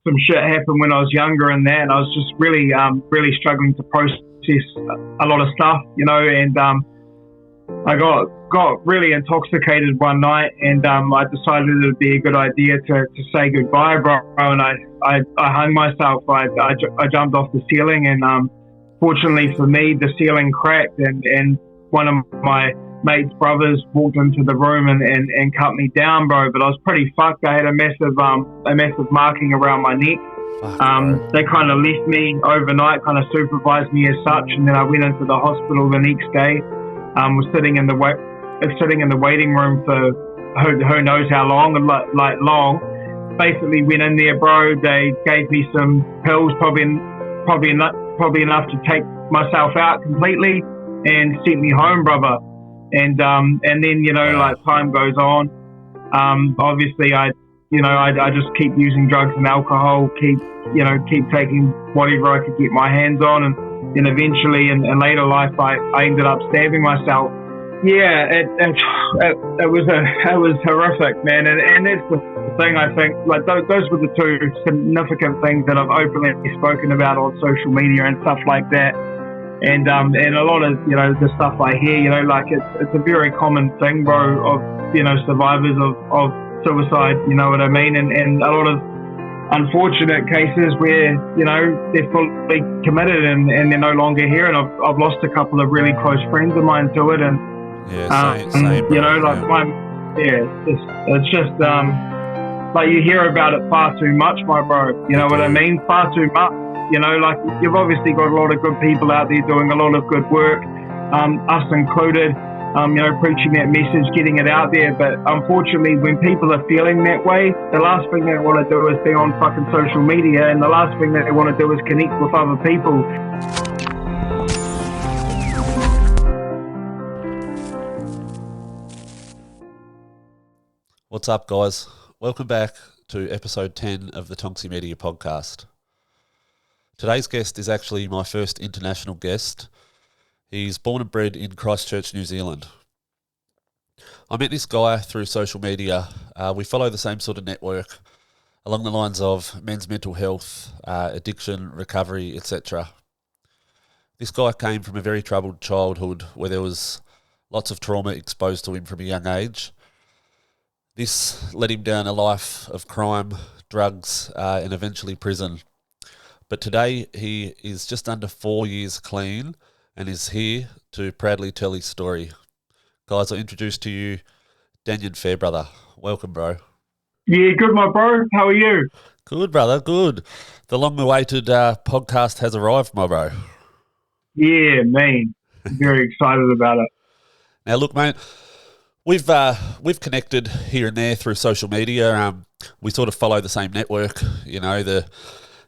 some shit happened when I was younger and that, and I was just really struggling to process a lot of stuff, and I got really intoxicated one night, and I decided it would be a good idea to say goodbye, bro, and I hung myself. I jumped off the ceiling, and fortunately for me, the ceiling cracked, and one of my mate's brothers walked into the room and cut me down, bro. But I was pretty fucked. I had a massive marking around my neck. They kind of left me overnight, kind of supervised me as such, and then I went into the hospital the next day. Was sitting in the waiting room for who knows how long, and like long. Basically went in there, bro. They gave me some pills, probably enough to take myself out completely, and sent me home, brother. And then like time goes on. Obviously I just keep using drugs and alcohol, keep taking whatever I could get my hands on, and then eventually in later life I ended up stabbing myself. Yeah, it was horrific, man, and that's the thing. I think like those were the two significant things that I've openly spoken about on social media and stuff like that. And a lot of the stuff I hear, like it's a very common thing, bro, of survivors of suicide, you know what I mean, and a lot of unfortunate cases where they're fully committed and they're no longer here, and I've lost a couple of really close friends of mine to it, and same, it's just like you hear about it far too much, my bro, you know what I mean, far too much. Like you've obviously got a lot of good people out there doing a lot of good work, us included, preaching that message, getting it out there. But unfortunately, when people are feeling that way, the last thing they want to do is be on fucking social media, and the last thing that they want to do is connect with other people. What's up, guys? Welcome back to episode 10 of the Tonksy Media podcast. Today's guest is actually my first international guest. He's born and bred in Christchurch, New Zealand. I met this guy through social media. We follow the same sort of network along the lines of men's mental health, addiction, recovery, etc. This guy came from a very troubled childhood where there was lots of trauma exposed to him from a young age. This led him down a life of crime, drugs, and eventually prison. But today he is just under 4 years clean and is here to proudly tell his story. Guys, I'll introduce to you Danyon Fairbrother. Welcome, bro. Yeah, good, my bro. How are you? Good, brother, good. The long-awaited podcast has arrived, my bro. Yeah, man. Very excited about it. Now, look, mate, we've connected here and there through social media. We sort of follow the same network,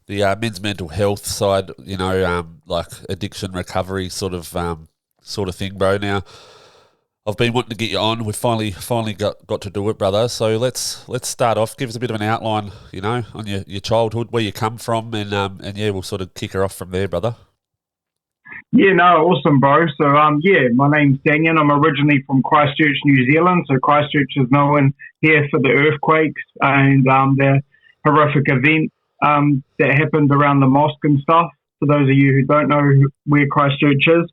the men's mental health side, like addiction recovery sort of thing, bro. Now, I've been wanting to get you on. We've finally got to do it, brother. So let's start off. Give us a bit of an outline, on your childhood, where you come from, and we'll sort of kick her off from there, brother. Yeah, no, awesome, bro. So, my name's Danyon. I'm originally from Christchurch, New Zealand. So Christchurch is known here for the earthquakes and the horrific event that happened around the mosque and stuff. For those of you who don't know where Christchurch is.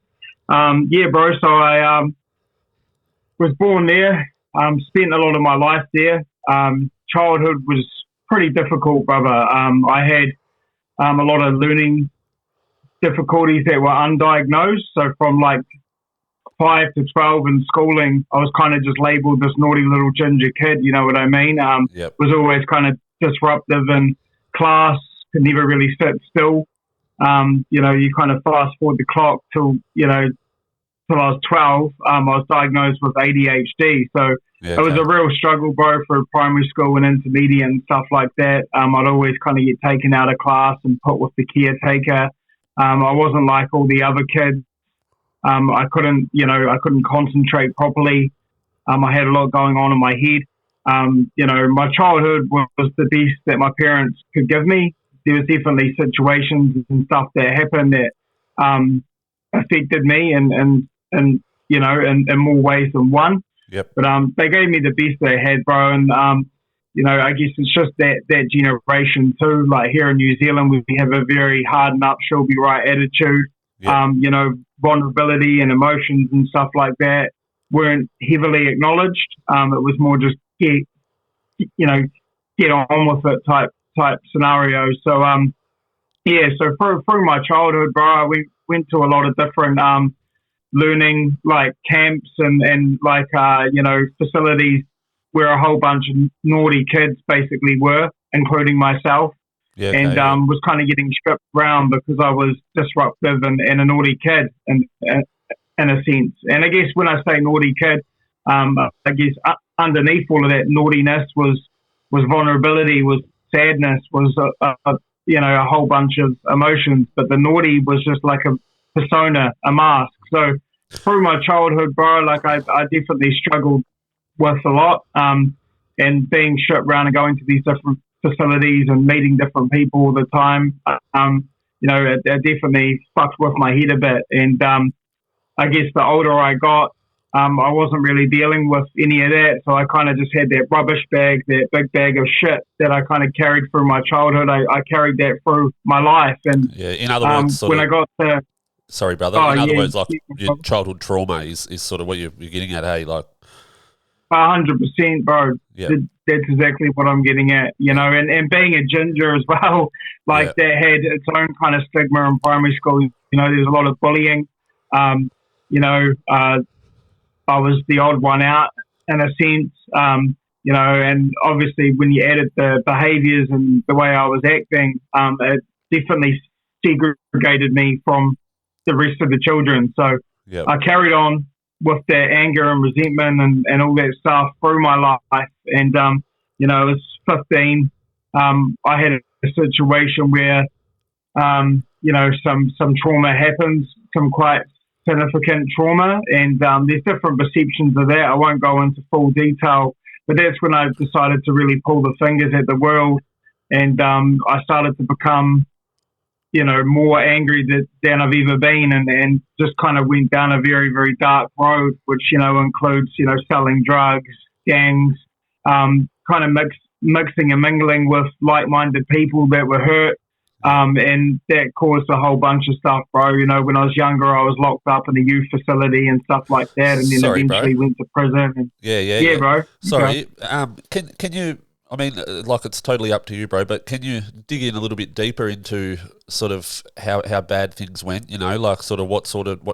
Bro, so I was born there, spent a lot of my life there. Childhood was pretty difficult, brother. I had a lot of learning difficulties that were undiagnosed. So from like 5 to 12 in schooling, I was kind of just labelled this naughty little ginger kid, you know what I mean? Yep. Was always kind of disruptive in class, could never really sit still. You kind of fast forward the clock till I was 12, I was diagnosed with ADHD. So it was a real struggle, bro, for primary school and intermediate and stuff like that. I'd always kind of get taken out of class and put with the caretaker. I wasn't like all the other kids. I couldn't concentrate properly. I had a lot going on in my head. My childhood was the best that my parents could give me. There was definitely situations and stuff that happened that affected me and in more ways than one. Yep. But they gave me the best they had, bro. And I guess it's just that generation too. Like here in New Zealand, we have a very harden up, she'll be right attitude. Yep. Vulnerability and emotions and stuff like that weren't heavily acknowledged. It was more just get on with it type scenario. So so through my childhood, bro, I went to a lot of different learning like camps and like facilities where a whole bunch of naughty kids basically were, including myself. Was kind of getting stripped around because I was disruptive and a naughty kid in a sense. And I guess when I say naughty kid, I guess underneath all of that naughtiness was vulnerability, was sadness, was a whole bunch of emotions. But the naughty was just like a persona, a mask. So through my childhood, bro, like I definitely struggled with a lot. And being stripped around and going to these different facilities and meeting different people all the time, it definitely fucked with my head a bit. And I guess the older I got, I wasn't really dealing with any of that. So I kind of just had that rubbish bag, that big bag of shit that I kind of carried through my childhood. I carried that through my life. And in other words, I got to... Sorry, brother. In other words, like your childhood trauma is sort of what you're getting at, hey? Like 100%, bro. Yeah. That's exactly what I'm getting at, and being a ginger as well, that had its own kind of stigma in primary school. There's a lot of bullying. I was the odd one out in a sense, and obviously when you added the behaviours and the way I was acting, it definitely segregated me from the rest of the children. So I carried on with that anger and resentment and all that stuff through my life. And, I was 15. I had a situation where, some trauma happens, some quite significant trauma. And there's different perceptions of that. I won't go into full detail, but that's when I decided to really pull the fingers at the world. And I started to become more angry than I've ever been, and just kind of went down a very, very dark road, which, includes, selling drugs, gangs, kind of mixing and mingling with like-minded people that were hurt. And that caused a whole bunch of stuff, bro. When I was younger, I was locked up in a youth facility and stuff like that, and then eventually went to prison. And yeah, bro. Sorry, can you... I mean, like, it's totally up to you, bro, but can you dig in a little bit deeper into sort of how bad things went, like sort of what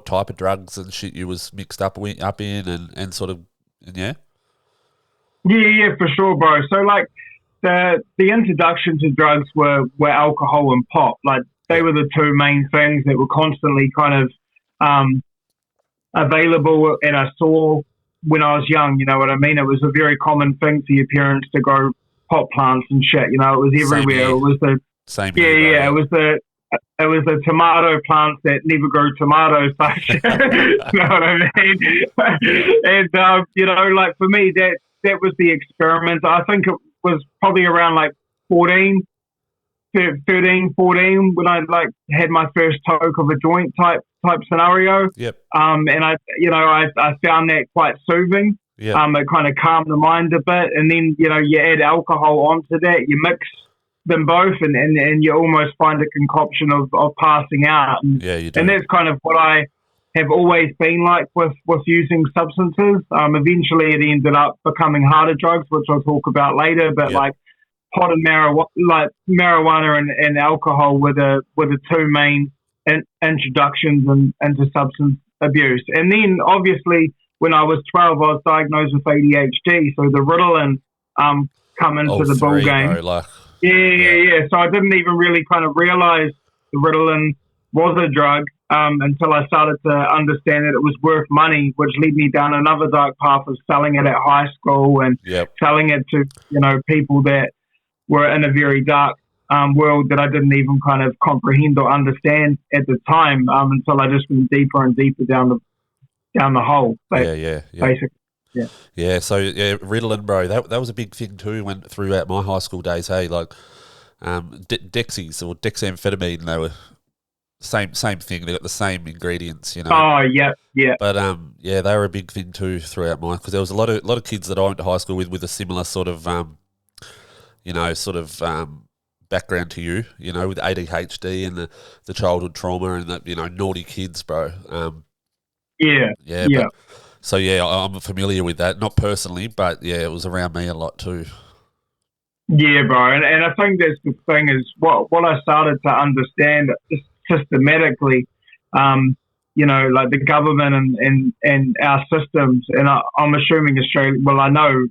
type of drugs and shit you was mixed up in and sort of, yeah? Yeah, for sure, bro. So, like, the introduction to drugs were alcohol and pop. Like, they were the two main things that were constantly kind of available, and I saw when I was young, you know what I mean? It was a very common thing for your parents to grow pot plants and shit. It was everywhere. It was the it was the tomato plants that never grew tomatoes. You know what I mean? And like for me, that was the experiment. I think it was probably around like 13, 14 when I like had my first toke of a joint type scenario. Yep. And I found that quite soothing. Yep. It kind of calmed the mind a bit, and then you add alcohol onto that, you mix them both, and you almost find a concoction of passing out. And, yeah, you do. And that's kind of what I have always been like with using substances. Eventually, it ended up becoming harder drugs, which I'll talk about later. But like pot and marijuana and alcohol were the two main introductions into substance abuse. And then obviously when I was 12, I was diagnosed with ADHD, so the Ritalin come into the ball game. Bro, So I didn't even really kind of realize the Ritalin was a drug until I started to understand that it was worth money, which led me down another dark path of selling it at high school and selling it to people that were in a very dark world that I didn't even kind of comprehend or understand at the time until I just went deeper and deeper down the hole. Basically. Yeah, so Ritalin, bro, that was a big thing too throughout my high school days, hey, like Dexies or dexamphetamine, they were same thing, they got the same ingredients, Oh, yeah. But they were a big thing too throughout because there was a lot of kids that I went to high school with a similar sort of sort of background to you, with ADHD and the childhood trauma and the, naughty kids, bro. Yeah. But, so, I'm familiar with that. Not personally, but, it was around me a lot too. Yeah, bro. And I think that's the thing is what I started to understand systematically, like the government and our systems. And I'm assuming Australia, well, I know,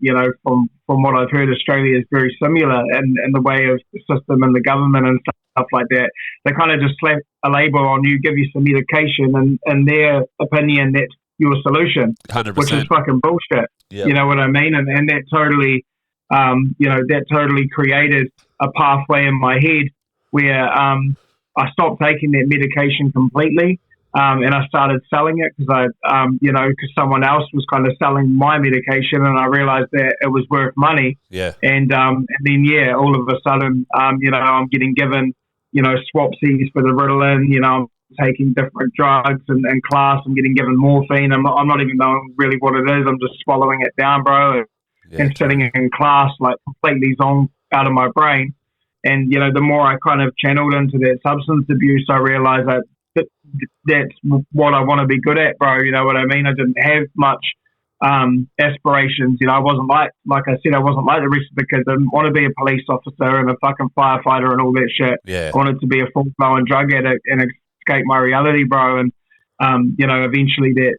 from what I've heard, Australia is very similar in the way of the system and the government and stuff like that. They kind of just slap a label on you, give you some medication, and in their opinion, that's your solution, 100%. which is fucking bullshit. Yep. You know what I mean? And that totally, that totally created a pathway in my head where I stopped taking that medication completely. And I started selling it because because someone else was kind of selling my medication, and I realized that it was worth money. Yeah. And then all of a sudden, I'm getting given, swapsies for the Ritalin. I'm taking different drugs, and in class, I'm getting given morphine. I'm not even knowing really what it is. I'm just swallowing it down, bro, and sitting in class like completely zonked out of my brain. And the more I kind of channeled into that substance abuse, I realized that that's what I want to be good at, bro. You know what I mean? I didn't have much aspirations. I wasn't like I said, I wasn't like the rest of the kids. I didn't want to be a police officer and a fucking firefighter and all that shit. Yeah. I wanted to be a full-blown drug addict and escape my reality, bro. And eventually that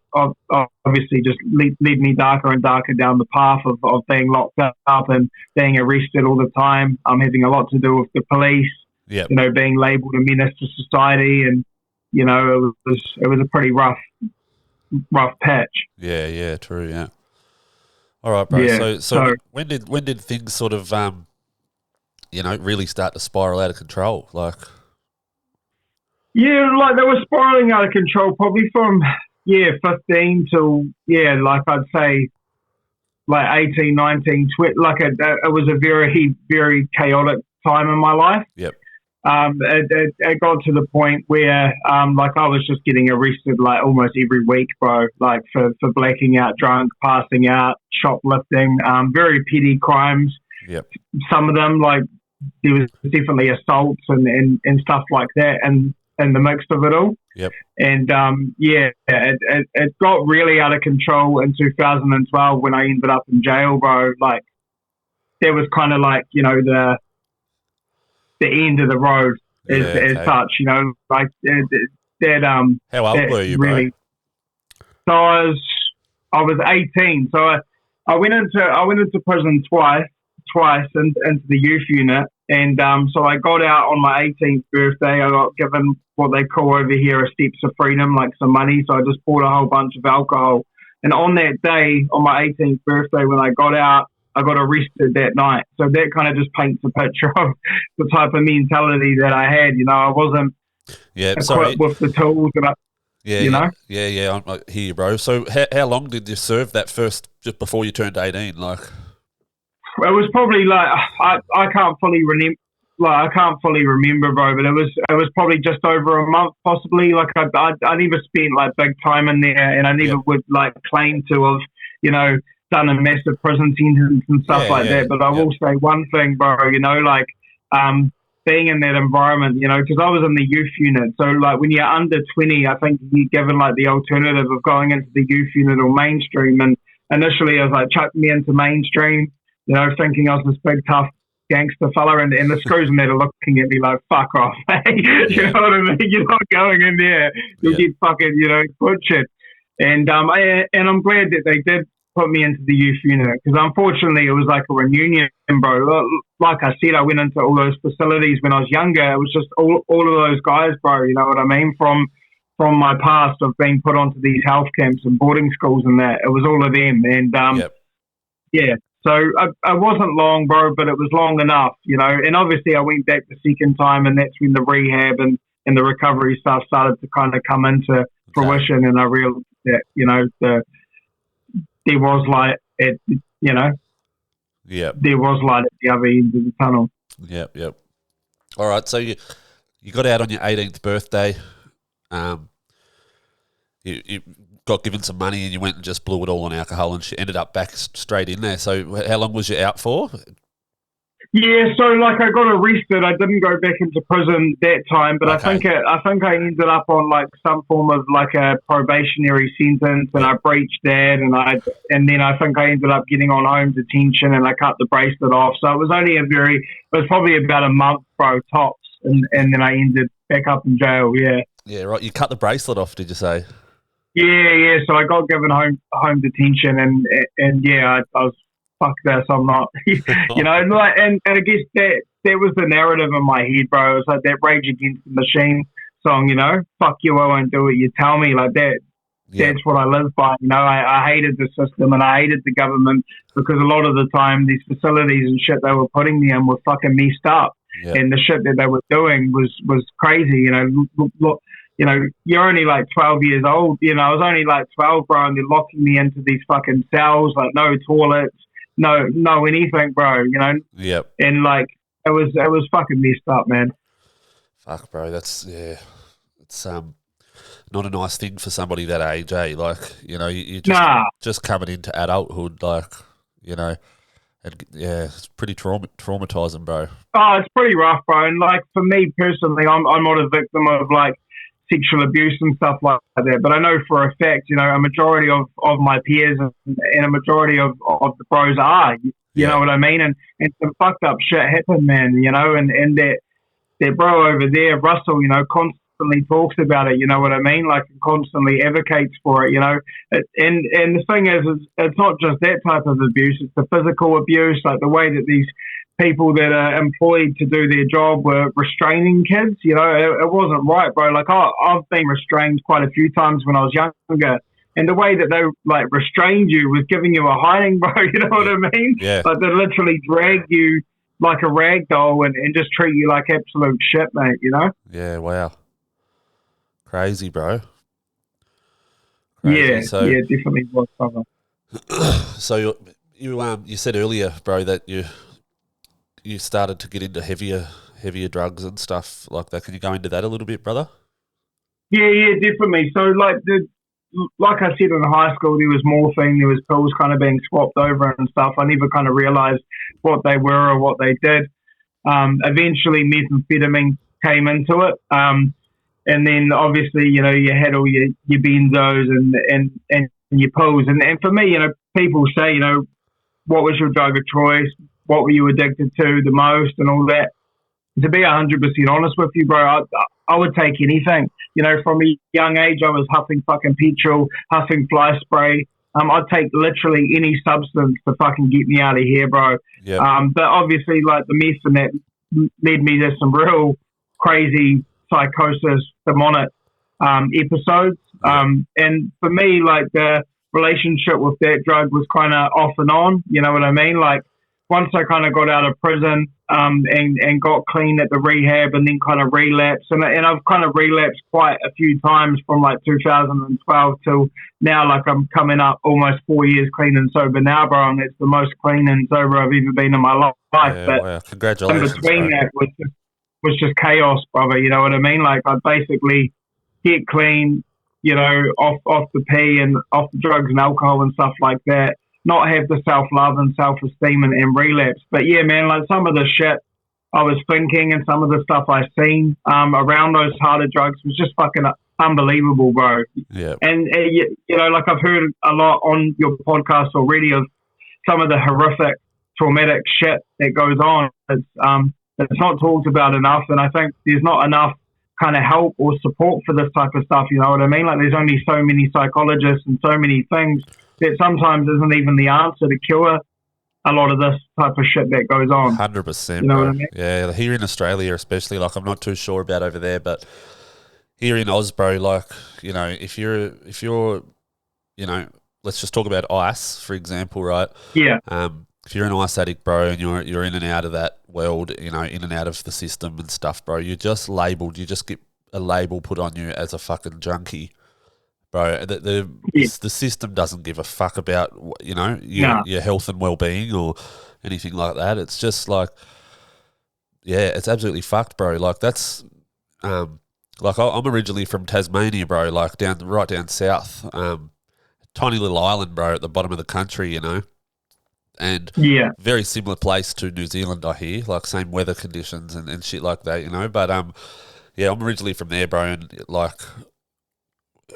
obviously just led me darker and darker down the path of being locked up and being arrested all the time. Having a lot to do with the police. Yeah. Being labelled a menace to society, and it was a pretty rough patch. Yeah, true, yeah. All right, bro. Yeah, so when did things sort of really start to spiral out of control? Like, yeah, like they were spiraling out of control probably from 15 till like I'd say like 18, 19, 20. Like it was a very, very chaotic time in my life. Yep. It got to the point where, like I was just getting arrested like almost every week, bro, like for blacking out drunk, passing out, shoplifting, very petty crimes. Yep. Some of them, like there was definitely assaults and stuff like that and the mix of it all. Yep. And, it got really out of control in 2012 when I ended up in jail, bro. Like there was kind of like, the end of the road as such, like that. How old were you, really, bro? So I was 18. So I went into prison twice into the youth unit, and so I got out on my 18th birthday. I got given what they call over here a steps of freedom, like some money. So I just bought a whole bunch of alcohol, and on that day, on my 18th birthday, when I got out, I got arrested that night. So that kind of just paints a picture of the type of mentality that I had. I wasn't equipped with the tools that Yeah, I hear you, bro. So how long did you serve that first, just before you turned 18? Like, it was probably like, I can't fully remember. Like, I can't fully remember, bro, but it was probably just over a month, possibly. Like, I never spent like big time in there, and I never would like claim to have, done a massive prison sentence and stuff like that. But I will say one thing, bro, like being in that environment, because I was in the youth unit. So like when you're under 20, I think you're given like the alternative of going into the youth unit or mainstream. And initially I was like, chuck me into mainstream, thinking I was this big tough gangster fella, and the screws in there are looking at me like, fuck off, hey? You know what I mean? You're not going in there. You'll get fucking, butchered. And I'm glad that they did put me into the youth unit, because unfortunately it was like a reunion, bro. Like I said, I went into all those facilities when I was younger. It was just all of those guys, bro, you know what I mean, from my past of being put onto these health camps and boarding schools and that. It was all of them. And so I wasn't long, bro, but it was long enough, and obviously I went back the second time, and that's when the rehab and the recovery stuff started to kind of come into fruition. And I realized that there was light at, there was light at the other end of the tunnel. Yep. All right, so you got out on your 18th birthday. You got given some money and you went and just blew it all on alcohol and ended up back straight in there. So how long was you out for? Yeah, so like I got arrested. I didn't go back into prison that time, but Okay. I think I ended up on like some form of like a probationary sentence, and Yep. I breached that, and then I think I ended up getting on home detention, and I cut the bracelet off. So it was only it was probably about a month, bro, tops, and then I ended back up in jail. Yeah. Yeah, right. You cut the bracelet off, did you say? Yeah. So I got given home detention, and yeah, I was fuck this. I'm not, and I guess that was the narrative in my head, bro. It was like that Rage Against the Machine song, fuck you, I won't do it. You tell me like that. Yeah. That's what I live by. I hated the system and I hated the government because a lot of the time these facilities and shit they were putting me in were fucking messed up, Yeah. and the shit that they were doing was crazy. Look, you're only like 12 years old. I was only like 12, bro, and they're locking me into these fucking cells, like no toilets, no anything, bro. Yep. And like it was fucking messed up, man. Fuck, bro. That's it's not a nice thing for somebody that age, eh? Like, you just Nah. just coming into adulthood, like, and yeah, it's pretty traumatizing, bro. Oh, it's pretty rough, bro. And like for me personally, I'm not a victim of like sexual abuse and stuff like that. But I know for a fact, a majority of my peers and a majority of the bros are. You know what I mean? And some fucked up shit happened, man. And that bro over there, Russell, constantly talks about it. You know what I mean? Like constantly advocates for it. And the thing is, it's not just that type of abuse; it's the physical abuse, like the way that these people that are employed to do their job were restraining kids. It wasn't right, bro. Like I've been restrained quite a few times when I was younger. And the way that they like restrained you was giving you a hiding, bro. You know what I mean? Yeah. Like they literally drag you like a rag doll and just treat you like absolute shit, mate. Yeah, wow. Crazy, bro. Crazy. Yeah, definitely was, brother. So you said earlier, bro, that you started to get into heavier drugs and stuff like that. Can you go into that a little bit, brother? Yeah, definitely. So like I said in high school, there was morphine, there was pills kind of being swapped over and stuff. I never kind of realised what they were or what they did. Eventually, methamphetamine came into it. And then obviously, you had all your benzos and your pills. And for me, people say, what was your drug of choice? What were you addicted to the most and all that? To be 100% honest with you, bro, I would take anything. From a young age, I was huffing fucking petrol, huffing fly spray. I'd take literally any substance to fucking get me out of here, bro. Yep. But obviously, like the meth and that led me to some real crazy psychosis, demonic episodes. And for me, like the relationship with that drug was kind of off and on. You know what I mean? Like once I kind of got out of prison and got clean at the rehab and then kind of relapsed. And I've kind of relapsed quite a few times from like 2012 till now. Like I'm coming up almost 4 years clean and sober now, bro. And it's the most clean and sober I've ever been in my life. Yeah, But wow. Congratulations, in between bro. that was just chaos, brother. You know what I mean? Like I'd basically get clean, off the pee and off the drugs and alcohol and stuff like that. Not have the self-love and self-esteem and relapse. But yeah, man, like some of the shit I was thinking and some of the stuff I seen around those harder drugs was just fucking unbelievable, bro. Yeah. And, like I've heard a lot on your podcast already of some of the horrific, traumatic shit that goes on. It's not talked about enough, and I think there's not enough kind of help or support for this type of stuff, you know what I mean? Like there's only so many psychologists and so many things that sometimes isn't even the answer to cure a lot of this type of shit that goes on. 100%, you know bro. what I mean? Yeah, here in Australia especially, like I'm not too sure about over there, but here in Oz, bro, like, if you're let's just talk about ice, for example, right? Yeah. If you're an ice addict, bro, and you're in and out of that world, in and out of the system and stuff, bro, you're just labelled. You just get a label put on you as a fucking junkie, bro. The system doesn't give a fuck about your health and well-being or anything like that. It's just like, yeah, it's absolutely fucked, bro. Like that's like I'm originally from Tasmania, bro. Like right down south, tiny little island, bro, at the bottom of the country, and Yeah. very similar place to New Zealand, I hear, like same weather conditions and shit like that, you know. But yeah, I'm originally from there, bro, and like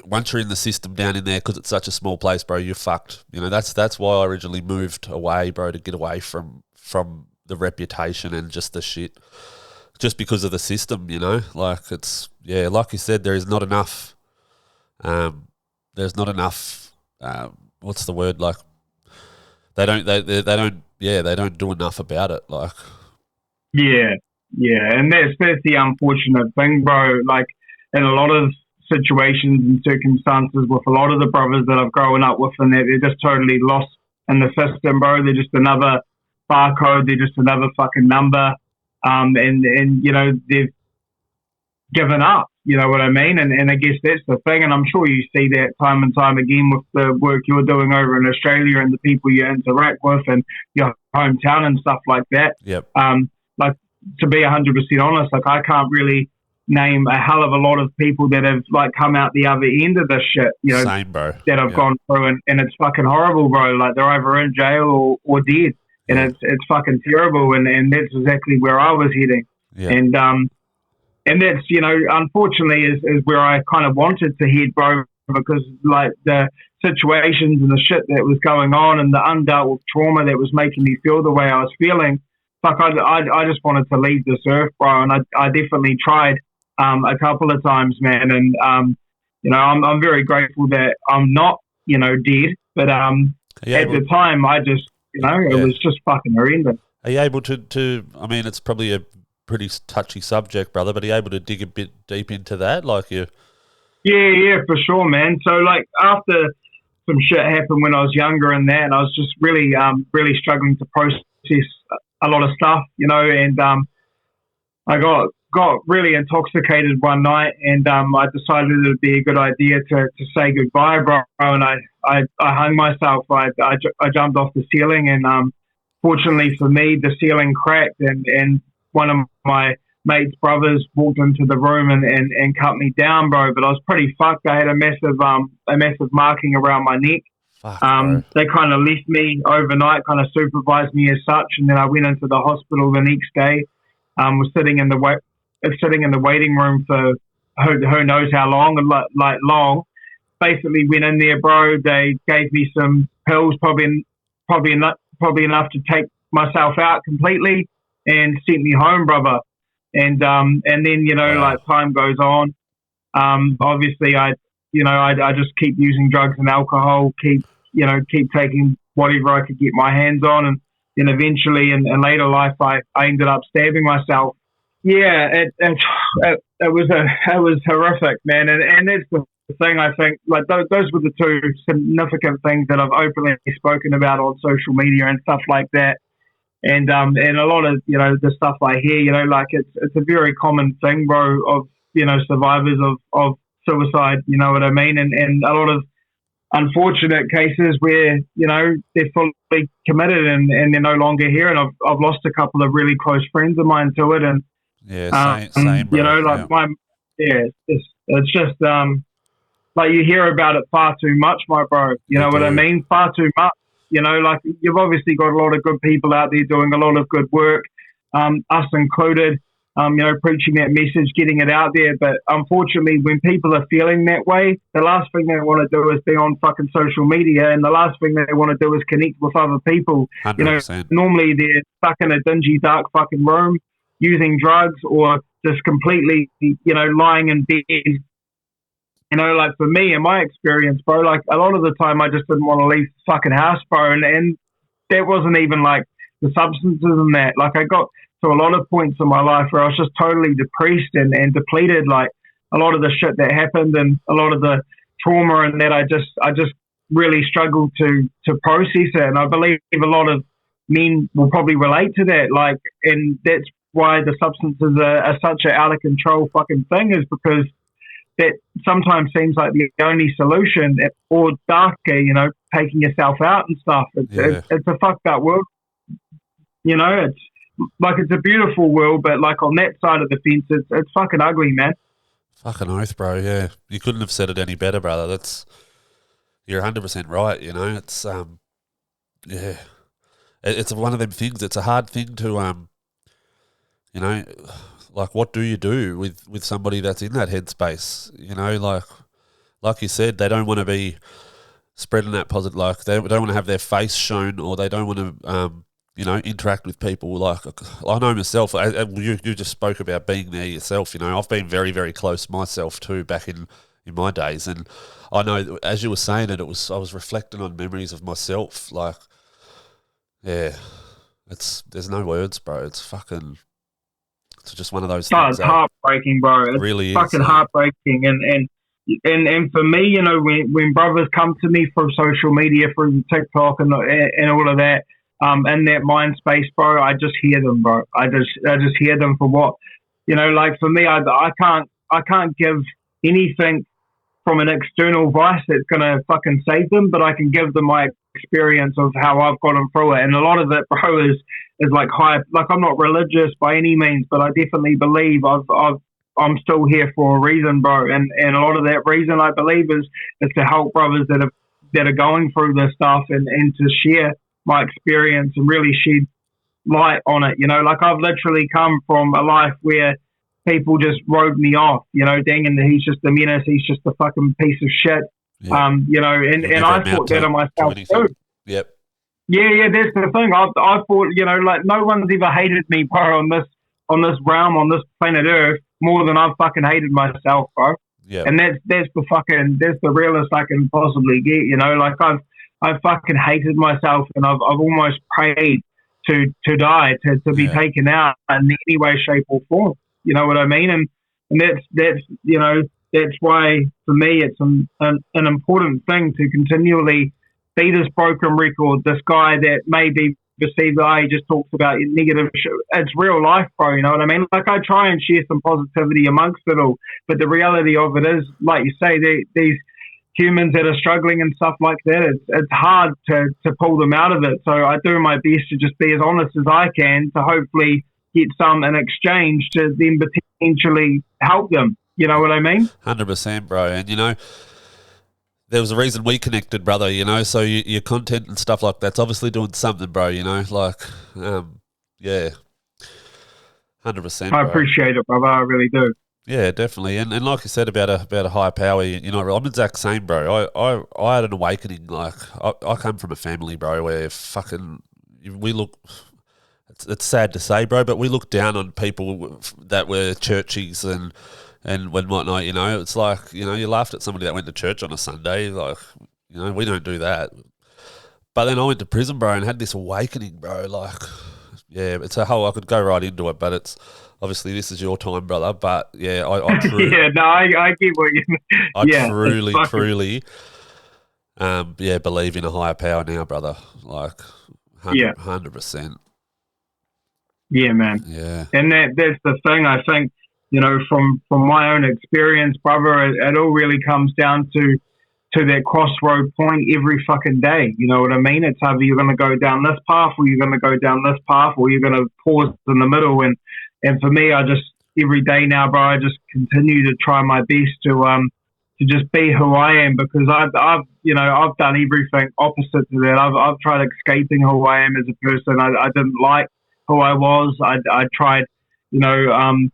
once you're in the system down in there, because it's such a small place, bro, you're fucked. You know, that's why I originally moved away, bro, to get away from the reputation and just the shit, just because of the system, you know. Like it's, yeah, like you said, there is not enough. There's not enough. What's the word? Like they don't do enough about it. Like Yeah, and that's the unfortunate thing, bro. Like in a lot of situations and circumstances with a lot of the brothers that I've grown up with, and they're just totally lost in the system, bro. They're just another barcode. They're just another fucking number. And you know, they've given up. You know what I mean? And I guess that's the thing. And I'm sure you see that time and time again with the work you're doing over in Australia and the people you interact with and your hometown and stuff like that. Yep. Like, to be 100% honest, like I can't really name a hell of a lot of people that have like come out the other end of this shit, you know. Same, bro. That I've gone through, and it's fucking horrible, bro. Like they're either in jail or dead, and it's fucking terrible, and that's exactly where I was heading. And that's, you know, unfortunately is where I kind of wanted to head, bro, because like the situations and the shit that was going on and the undealt with trauma that was making me feel the way I was feeling, like I just wanted to leave this earth, bro, and I definitely tried a couple of times, man, and you know, I'm very grateful that I'm not, you know, dead, but at the time I just, you know, it was just fucking horrendous. Are you able to I mean, it's probably a pretty touchy subject, brother, but are you able to dig a bit deep into that? Like you... Yeah, for sure, man. So like after some shit happened when I was younger and that, and I was just really struggling to process a lot of stuff, you know, and I got really intoxicated one night, and I decided it would be a good idea to say goodbye, bro, and I hung myself. I jumped off the ceiling, and fortunately for me, the ceiling cracked, and one of my mate's brothers walked into the room and cut me down, bro. But I was pretty fucked. I had a massive marking around my neck. They kind of left me overnight, kind of supervised me as such, and then I went into the hospital the next day. Was sitting in the waiting room for who knows how long, and like long. Basically went in there, bro. They gave me some pills, probably enough to take myself out completely, and sent me home, brother. And then, you know, like time goes on. Obviously I just keep using drugs and alcohol, keep taking whatever I could get my hands on, and then eventually in later life I ended up stabbing myself. Yeah, it was horrific, man. And that's the thing, I think, like those were the two significant things that I've openly spoken about on social media and stuff like that. And a lot of, you know, the stuff I hear, you know, like it's a very common thing, bro, of, you know, survivors of suicide, you know what I mean? And a lot of unfortunate cases where, you know, they're fully committed and they're no longer here. And I've lost a couple of really close friends of mine to it. And, same, bro. You know, like it's just, like you hear about it far too much, my bro. You know what I mean? Far too much. You know, like you've obviously got a lot of good people out there doing a lot of good work, us included, you know, preaching that message, getting it out there. But unfortunately, when people are feeling that way, the last thing they want to do is be on fucking social media, and the last thing they want to do is connect with other people. 100%. You know, normally they're stuck in a dingy, dark fucking room using drugs or just completely, you know, lying in bed. You know, like for me, in my experience, bro, like a lot of the time I just didn't want to leave the fucking house, bro. And that wasn't even like the substances and that. Like I got to a lot of points in my life where I was just totally depressed and depleted. Like a lot of the shit that happened and a lot of the trauma and that I just really struggled to process it. And I believe a lot of men will probably relate to that. Like, and that's why the substances are such an out of control fucking thing, is because that sometimes seems like the only solution, or darker, you know, taking yourself out and stuff. It's a fucked up world. You know, it's like, it's a beautiful world, but like on that side of the fence, it's fucking ugly, man. Fucking oath, bro. Yeah. You couldn't have said it any better, brother. You're 100% right. You know, it's, yeah. it's one of them things. It's a hard thing to, you know, like what do you do with somebody that's in that headspace? You know, like you said, they don't want to be spreading that positive. Like they don't want to have their face shown, or they don't want to, you know, interact with people. Like I know myself. You just spoke about being there yourself. You know, I've been very, very close myself too back in my days, and I know as you were saying it, I was reflecting on memories of myself. Like, yeah, there's no words, bro. It's just one of those things. It's heartbreaking, bro. It's really fucking heartbreaking, and for me, you know, when brothers come to me from social media, through TikTok and all of that, in that mind space, bro, I just hear them, bro. I just hear them for what, you know, like for me, I can't give anything from an external vice that's gonna fucking save them, but I can give them my experience of how I've gotten through it, and a lot of it, bro, is like I'm not religious by any means, but I definitely believe I'm still here for a reason, bro, and a lot of that reason I believe is to help brothers that are going through this stuff, and to share my experience and really shed light on it. You know, like I've literally come from a life where people just wrote me off. You know, Danyon, he's just a menace. He's just a fucking piece of shit. Yeah. You know, and I thought that of myself too. Yep. Yeah, that's the thing. I thought, you know, like no one's ever hated me, bro, on this realm, on this planet Earth, more than I've fucking hated myself, bro. Yeah. And that's the realest I can possibly get. You know, like I've fucking hated myself, and I've almost prayed to die, to be taken out in any way, shape, or form. You know what I mean? And that's you know, that's why for me it's an important thing to continually be this broken record, this guy that may be perceived he just talks about negative shit. It's real life, bro, you know what I mean? Like I try and share some positivity amongst it all, but the reality of it is, like you say, these humans that are struggling and stuff like that, it's hard to pull them out of it. So I do my best to just be as honest as I can to hopefully get some in exchange to then potentially help them. You know what I mean? 100%, bro. And, you know, there was a reason we connected, brother, you know, so your content and stuff like that's obviously doing something, bro, you know, like, yeah, 100%, bro. I appreciate it, brother, I really do. Yeah, definitely. And like you said about a higher power, you know, I'm the exact same, bro. I had an awakening. Like, I come from a family, bro, where fucking we look, it's sad to say, bro, but we look down on people that were churchies and whatnot, you know. It's like, you know, you laughed at somebody that went to church on a Sunday. Like, you know, we don't do that. But then I went to prison, bro, and had this awakening, bro. Like, yeah, it's a whole, I could go right into it, but it's, obviously this is your time, brother. But yeah, I yeah, no, I get what you mean. I truly, believe in a higher power now, brother. Like, 100%. Yeah, man. Yeah. And that's the thing, I think, you know, from my own experience, brother, it all really comes down to that crossroad point every fucking day. You know what I mean? It's either you're going to go down this path, or you're going to go down this path, or you're going to pause in the middle. And for me, I just, every day now, bro, I just continue to try my best to just be who I am, because I've done everything opposite to that. I've tried escaping who I am as a person. I didn't like who I was. I tried, you know,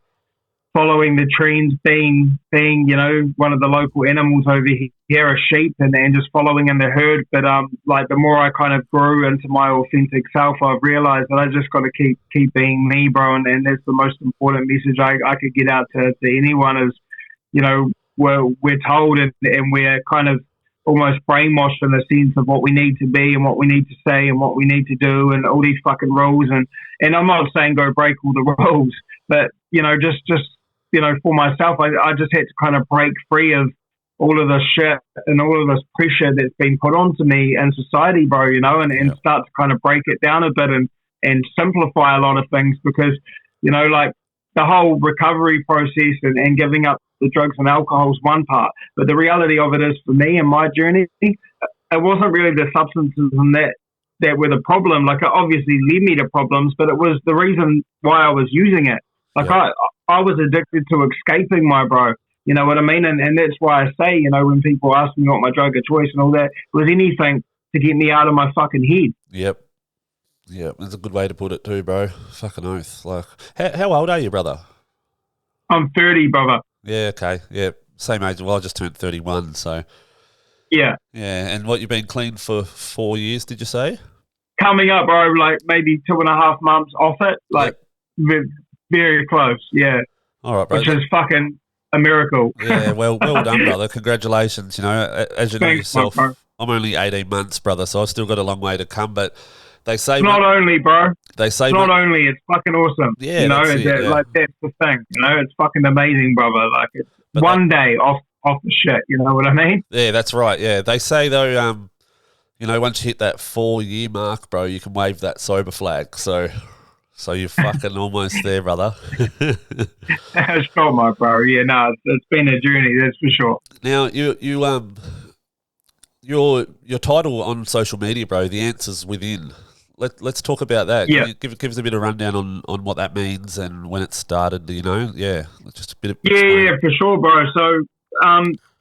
following the trends, being, you know, one of the local animals over here, a sheep, and just following in the herd. But like the more I kind of grew into my authentic self, I've realized that I just got to keep being me, bro. And that's the most important message I could get out to anyone is, you know, we're told and we're kind of almost brainwashed in the sense of what we need to be and what we need to say and what we need to do and all these fucking rules. And I'm not saying go break all the rules, but, you know, just you know, for myself, I just had to kind of break free of all of this shit and all of this pressure that's been put onto me in society, bro, you know, and start to kind of break it down a bit and simplify a lot of things, because, you know, like the whole recovery process and giving up the drugs and alcohol is one part. But the reality of it is, for me and my journey, it wasn't really the substances and that were the problem. Like, it obviously led me to problems, but it was the reason why I was using it. Like, I was addicted to escaping, my bro. You know what I mean? And that's why I say, you know, when people ask me what my drug of choice and all that, it was anything to get me out of my fucking head. Yep. Yeah, that's a good way to put it too, bro. Fucking oath. Like, how old are you, brother? I'm 30, brother. Yeah, okay. Yeah, same age. Well, I just turned 31, so. Yeah. Yeah, and what, you've been clean for 4 years, did you say? Coming up, bro, like maybe 2.5 months off it. Like, Yep. very close, yeah. All right, bro. Which is fucking a miracle. Yeah, well done, brother. Congratulations. You know, as you know Thanks, yourself, bro. I'm only 18 months, brother, so I've still got a long way to come, but they say... Not only, bro. They say... Not only, it's fucking awesome. Yeah, you know, that's it, yeah. like, that's the thing. You know, it's fucking amazing, brother. Like, it's But one day off the shit, you know what I mean? Yeah, that's right, yeah. They say, though, you know, once you hit that 4-year mark, bro, you can wave that sober flag, so you're fucking almost there, brother. Sure, my bro. Yeah, no, it's been a journey, that's for sure. Now, your title on social media, bro, The Answers Within. Let's talk about that. Yeah. Can you give us a bit of rundown on what that means and when it started, you know? Yeah, just a bit of... Yeah, for sure, bro. So,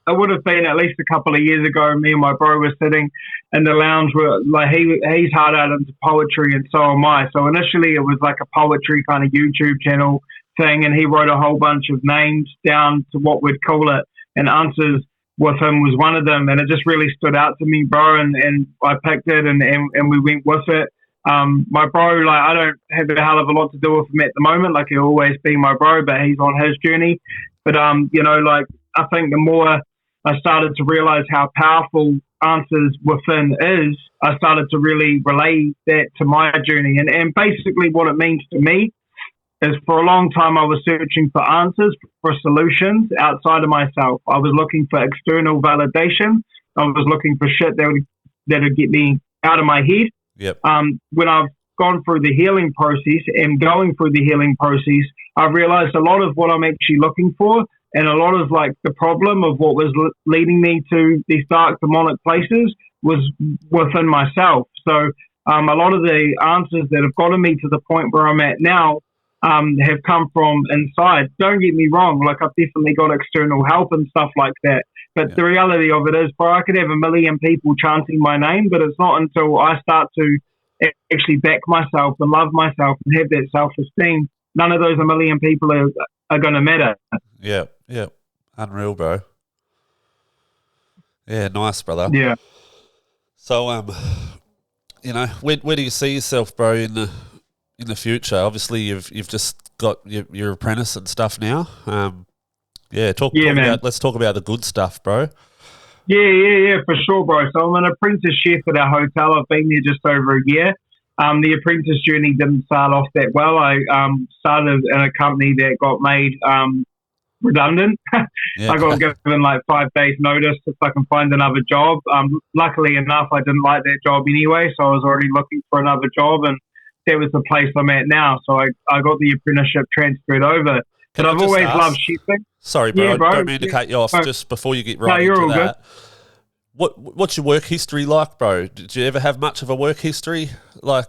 it would have been at least a couple of years ago. Me and my bro were sitting in the lounge. Where like he's hard out into poetry, and so am I. So initially, it was like a poetry kind of YouTube channel thing, and he wrote a whole bunch of names down to what we'd call it, and Answers with him was one of them, and it just really stood out to me, bro. And I picked it, and we went with it. My bro, like, I don't have a hell of a lot to do with him at the moment. Like, he'll always be my bro, but he's on his journey. But you know, like, I think the more I started to realize how powerful Answers Within is, I started to really relay that to my journey. And basically what it means to me is, for a long time I was searching for answers, for solutions outside of myself. I was looking for external validation. I was looking for shit that would get me out of my head. Yep. When I've gone through the healing process and going through the healing process, I've realized a lot of what I'm actually looking for, and a lot of like the problem of what was leading me to these dark demonic places was within myself. So a lot of the answers that have gotten me to the point where I'm at now have come from inside. Don't get me wrong, like, I've definitely got external help and stuff like that. But the reality of it is, bro, I could have 1 million people chanting my name, but it's not until I start to actually back myself and love myself and have that self-esteem, none of those 1 million people are going to matter. Yeah. Unreal, bro. Yeah, nice, brother. Yeah. So, you know, where do you see yourself, bro, in the future? Obviously, you've just got your apprentice and stuff now. Let's talk about the good stuff, bro. Yeah, for sure, bro. So I'm an apprentice chef at our hotel. I've been there just over a year. The apprentice journey didn't start off that well. I started in a company that got made redundant. Yeah. I got given like 5 days notice if I can find another job. Luckily enough, I didn't like that job anyway, so I was already looking for another job, and that was the place I'm at now. So I got the apprenticeship transferred over. But I've always loved chefing. Sorry, bro. Yeah, bro. I don't mean to cut you off just before you get right you're into all that. What's your work history like, bro? Did you ever have much of a work history? Like,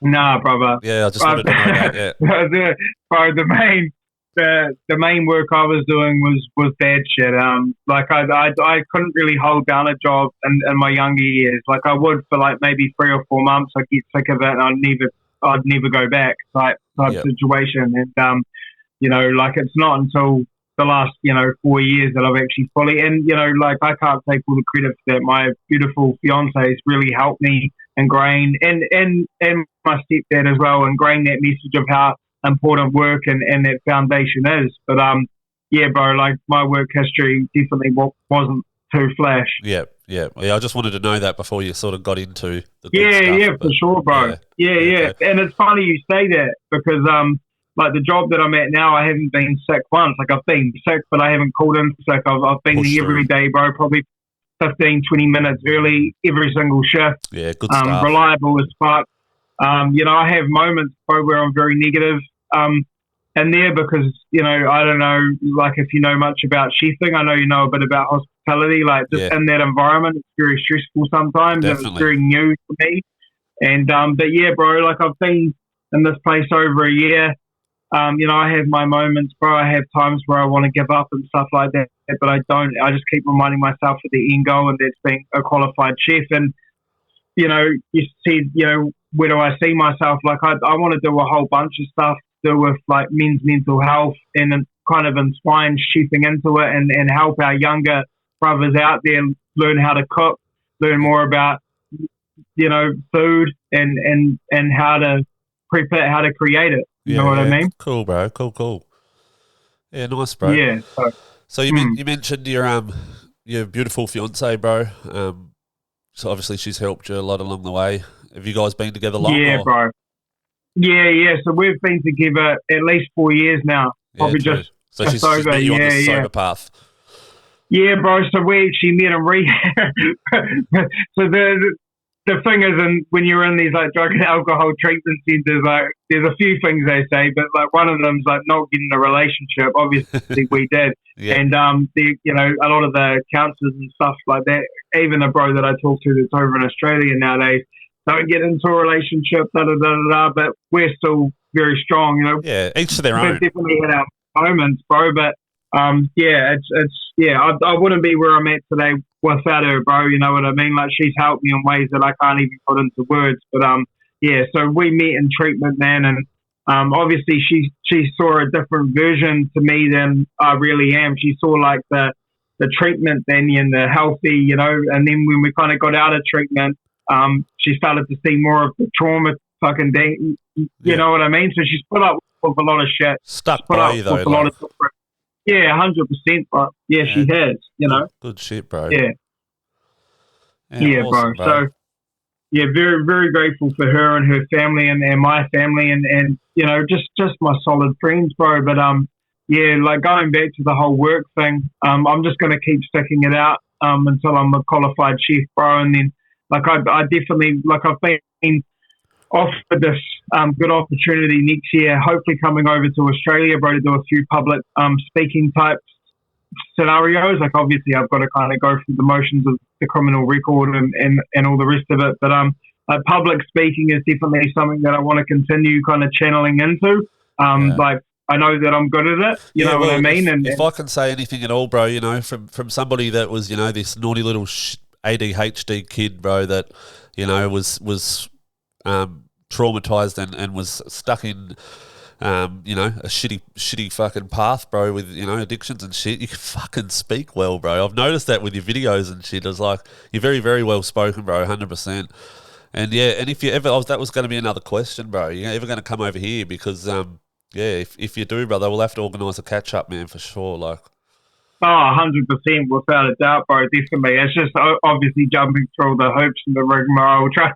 nah, brother. Yeah, I just wanted to know that. Yeah, bro. The main work I was doing was bad shit. Like I couldn't really hold down a job in my younger years. Like I would for like maybe 3 or 4 months. I'd get sick of it, and I'd never go back type situation. And you know, like, it's not until the last, 4 years that I've actually fully, and, like, I can't take all the credit for that. My beautiful fiance has really helped me ingrain, and my stepdad as well, ingrain that message of how important work and that foundation is. But, yeah, bro, like, my work history definitely wasn't too flash. Yeah. I just wanted to know that before you sort of got into the good stuff. Yeah, for sure, bro. Yeah. And it's funny you say that because, like, the job that I'm at now, I haven't been sick once. Like, I've been sick, but I haven't called in sick. I've been there every day, bro, probably 15, 20 minutes early, every single shift. Yeah, good stuff. Reliable as fuck. I have moments, bro, where I'm very negative in there because, I don't know, like, if you know much about chefing, I know you know a bit about hospitality. Like, just in that environment, it's very stressful sometimes. Definitely. And it's very new for me. And, but yeah, bro, like, I've been in this place over a year. I have my moments, bro. I have times where I want to give up and stuff like that, but I don't. I just keep reminding myself of the end goal, and that's being a qualified chef. And, you see, where do I see myself? Like, I want to do a whole bunch of stuff to do with like men's mental health and kind of entwine sheeping into it and help our younger brothers out there learn how to cook, learn more about, you know, food and how to prep it, how to create it. You know what I mean? Cool, bro. Cool. Yeah, nice, bro. Yeah. So you mentioned your beautiful fiance, bro. So obviously she's helped you a lot along the way. Have you guys been together long? Yeah, bro. Yeah. So we've been together at least 4 years now. Probably just she's over. Met you on the sober path. Yeah, bro. So we actually met in rehab. So the thing is, when you're in these like drug and alcohol treatment centers, like there's a few things they say, but like one of them's like not getting a relationship. Obviously, we did, and you know, a lot of the counselors and stuff like that. Even a bro that I talk to that's over in Australia nowadays don't get into a relationship. But we're still very strong, you know. Yeah, each to their own. We've definitely had our moments, bro. But I wouldn't be where I'm at today without her, bro. You know what I mean? Like, she's helped me in ways that I can't even put into words. But so we met in treatment, man, and obviously she saw a different version to me than I really am. She saw like the treatment Danyon, the healthy, you know. And then when we kind of got out of treatment, she started to see more of the trauma fucking thing. You know what I mean? So she's put up with a lot of shit. Stuck by you though, like. A lot of different. Yeah, 100%, bro. Yeah, she has, you know. Good shit, bro. Yeah, awesome, bro. So, yeah, very, very grateful for her and her family and my family and you know, just my solid friends, bro. But, like going back to the whole work thing, I'm just going to keep sticking it out until I'm a qualified chef, bro. And then, like, I definitely, like, I've been offered this good opportunity next year, hopefully coming over to Australia, bro, to do a few public speaking type scenarios. Like, obviously I've got to kind of go through the motions of the criminal record and all the rest of it, but like public speaking is definitely something that I want to continue kind of channeling into. Like, I know that I'm good at it, you know what I mean? If I can say anything at all, bro, you know, from somebody that was, you know, this naughty little ADHD kid, bro, that, you know, was traumatized and was stuck in, you know, a shitty fucking path, bro, with, you know, addictions and shit. You can fucking speak well, bro. I've noticed that with your videos and shit. It's like, you're very, very well spoken, bro, 100%. And and if you ever, that was going to be another question, bro. You're ever going to come over here? Because, if you do, brother, we'll have to organise a catch up, man, for sure. Like, 100%, without a doubt, bro. Definitely. It's just obviously jumping through the hoops and the rigmarole, because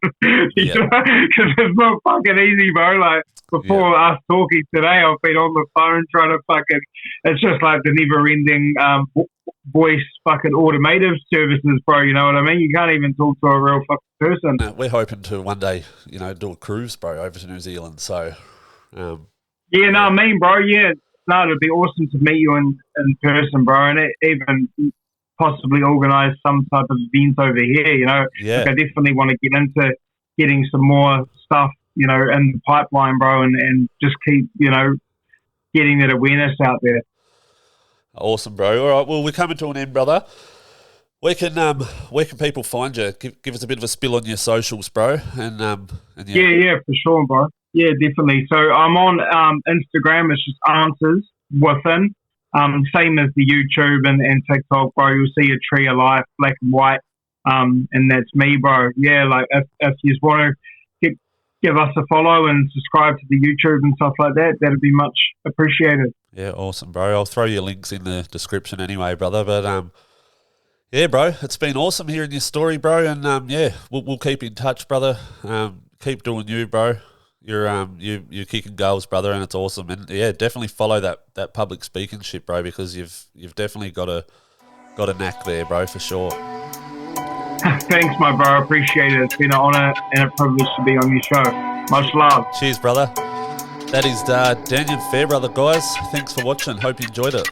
it's not fucking easy, bro. Like, before us talking today, I've been on the phone trying to fucking, it's just like the never-ending voice fucking automotive services, bro. You know what I mean? You can't even talk to a real fucking person. We're hoping to one day, you know, do a cruise, bro, over to New Zealand. So, I mean, bro, no, it'd be awesome to meet you in person, bro, and even possibly organise some type of event over here, you know. Yeah. Like, I definitely want to get into getting some more stuff, you know, in the pipeline, bro, and just keep, you know, getting that awareness out there. Awesome, bro. All right, well, we're coming to an end, brother. Where can people find you? Give us a bit of a spill on your socials, bro. And yeah, for sure, bro. Yeah, definitely. So I'm on Instagram. It's just answers within. Same as the YouTube and TikTok, bro. You'll see a tree of life, black and white, and that's me, bro. Yeah, like if you want to give us a follow and subscribe to the YouTube and stuff like that, that'd be much appreciated. Yeah, awesome, bro. I'll throw your links in the description anyway, brother. But yeah, bro, it's been awesome hearing your story, bro. And we'll keep in touch, brother. Keep doing you, bro. You're kicking goals, brother, and it's awesome. And yeah, definitely follow that public speaking shit, bro, because you've definitely got a knack there, bro, for sure. Thanks, my bro. I appreciate it. It's been an honour and a privilege to be on your show. Much love. Cheers, brother. That is Danyon Fairbrother, guys. Thanks for watching. Hope you enjoyed it.